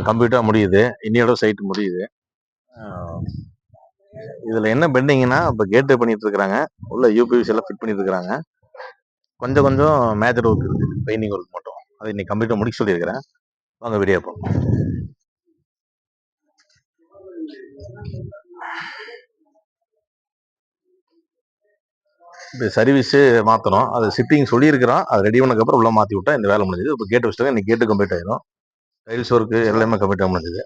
கம்ப்ளீட்டாக முடியுது. இன்னையோட சைட் முடியுது. இதில் என்ன பெண்டிங்னா, இப்போ கேட்டு பண்ணிட்டு இருக்கிறாங்க. உள்ள யூபிவிசி எல்லாம் ஃபிட் பண்ணிட்டு இருக்கிறாங்க. கொஞ்சம் கொஞ்சம் மேஜர் ஒர்க் இருக்குது, பெயிண்டிங் ஒர்க் மட்டும். அதை இன்னைக்கு கம்ப்ளீட்டாக முடிக்க சொல்லியிருக்கிறேன். வாங்க வீடியோ பார்ப்போம். இப்போ சர்வீஸு மாற்றணும். அது சிட்டிங் சொல்லியிருக்கிறோம். அது ரெடி பண்ணதுக்கப்புறம் உள்ள மாற்றி விட்டா இந்த வேலை முடிஞ்சுது. இப்போ கேட்டு வச்சுட்டாங்க. இன்னைக்கு கேட்டு கம்ப்ளீட் ஆயிடும். டைல்ஸ் ஒர்க்கு எல்லாமே கம்ப்ளீட்டாக முடிஞ்சுது.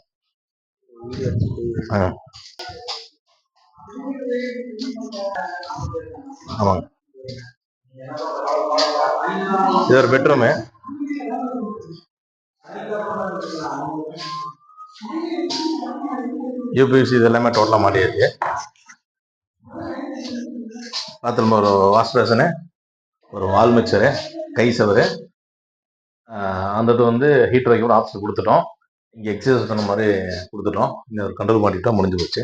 ஆமாங்க. இது ஒரு பெட்ரூமு. யூபிஎஸ்சி இது எல்லாமே டோட்டலாக மாட்டியாச்சு. பாத்ரூம் ஒரு வாஷ் பேஷனு, ஒரு வால் மிக்சரு, கை சவரு, அந்த வந்து ஹீட்டர் வைக்க ஆப்ஷன் கொடுத்துட்டோம். இங்கே எக்ஸசைஸ் பண்ண மாதிரி கொடுத்துட்டோம். இங்கே ஒரு கண்ட்ரோல் மாட்டிட்டோம், முடிஞ்சு போச்சு.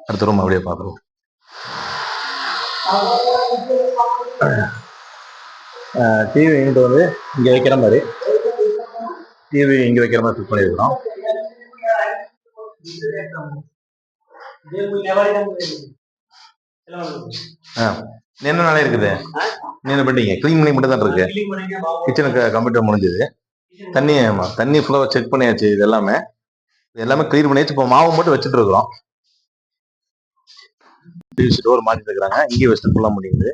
அடுத்த ரூம் அப்படியே பார்க்குறோம். டிவி யூனிட் வந்து இங்கே வைக்கிற மாதிரி, டிவி இங்கே வைக்கிற மாதிரி ஃபிட் பண்ணியிருக்கிறோம். என்ன நாளே இருக்குது. என்ன பண்ணிட்டீங்க? க்ளீன் பண்ணி மட்டும் தான் இருக்கு. கிச்சனுக்கு கம்ப்யூட்டர் முடிஞ்சது. தண்ணி ஃபுல்லாக செக் பண்ணியாச்சு. இது எல்லாமே க்ளீன் பண்ணியாச்சு. இப்போ மாவு மட்டும் வச்சுட்டு இருக்கிறோம். டோர் மாட்டிட்டு இருக்கிறாங்க. இங்கே வச்சுட்டு ஃபுல்லாக முடியுது.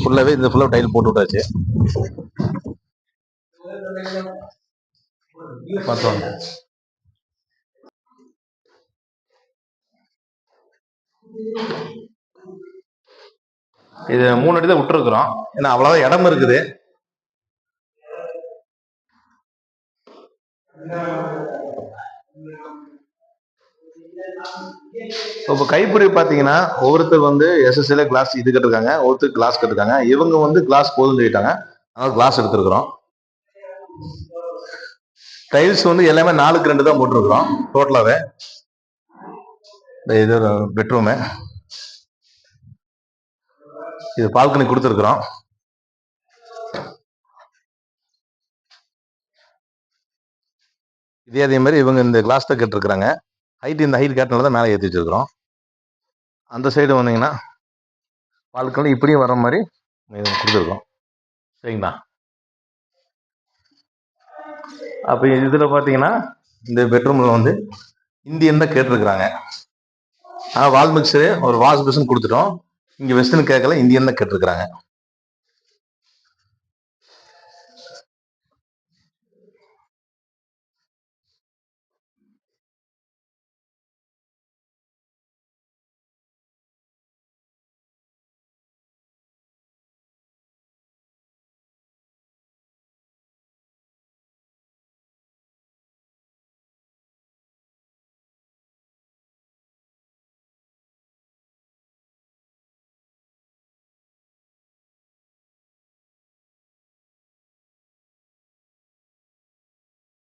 ஃபுல்லாகவே இந்த ஃபுல்லாக டைல் போட்டு விட்டாச்சு. பார்த்தோம். இது 3 அடி தான் விட்டுருக்குறோம். ஏன்னா அவ்வளோதான் இடம் இருக்குது. இப்போ கைப்பிடி பார்த்தீங்கன்னா ஒவ்வொருத்தர் வந்து எஸ்எஸ்எல்ல கிளாஸ் இது கட்டிருக்காங்க, ஒருத்தர் கிளாஸ் கட்டிருக்காங்க. இவங்க வந்து கிளாஸ் போதும்னு சொல்லிட்டாங்க, அதனால கிளாஸ் எடுத்துருக்குறோம். டைல்ஸ் வந்து எல்லாமே 4க்கு 2 தான் போட்டிருக்கிறோம் டோட்டலாவே. இது ஒரு பெட்ரூமு, இது பால்கனி கொடுத்துருக்குறோம். அதே மாதிரி இவங்க இந்த கிளாஸ் தான் கேட்டிருக்கிறாங்க. இந்த ஹைட் கேட்டனால தான் மேலே ஏற்றி வச்சிருக்கிறோம். அந்த சைடு வந்தீங்கன்னா பால்கனி இப்படியும் வர மாதிரி கொடுத்துருக்கோம். சரிங்களா? அப்போ இதில் பார்த்தீங்கன்னா இந்த பெட்ரூமில் வந்து இந்தியன் தான் கேட்டிருக்கிறாங்க. ஆனால் வால் மிக்சரு ஒரு வாஷ் பேஷன் கொடுத்துட்டோம். இங்கே வெஸ்டர்ன் கேட்கல, இந்தியன் தான் கேட்டிருக்கிறாங்க.